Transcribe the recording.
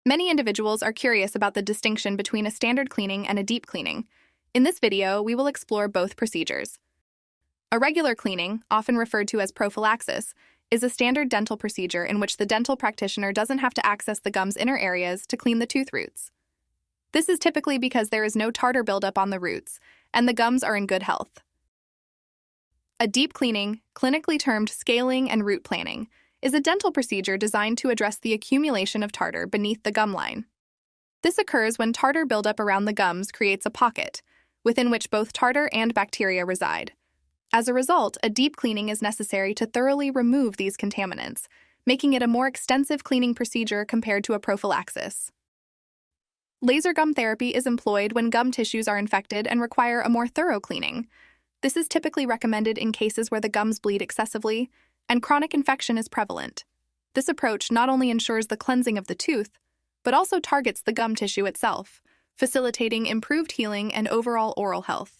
Many individuals are curious about the distinction between a standard cleaning and a deep cleaning. In this video, we will explore both procedures. A regular cleaning, often referred to as prophylaxis, is a standard dental procedure in which the dental practitioner doesn't have to access the gum's inner areas to clean the tooth roots. This is typically because there is no tartar buildup on the roots, and the gums are in good health. A deep cleaning, clinically termed scaling and root planing, is a dental procedure designed to address the accumulation of tartar beneath the gum line. This occurs when tartar buildup around the gums creates a pocket, within which both tartar and bacteria reside. As a result, a deep cleaning is necessary to thoroughly remove these contaminants, making it a more extensive cleaning procedure compared to a prophylaxis. Laser gum therapy is employed when gum tissues are infected and require a more thorough cleaning. This is typically recommended in cases where the gums bleed excessively and chronic infection is prevalent. This approach not only ensures the cleansing of the tooth, but also targets the gum tissue itself, facilitating improved healing and overall oral health.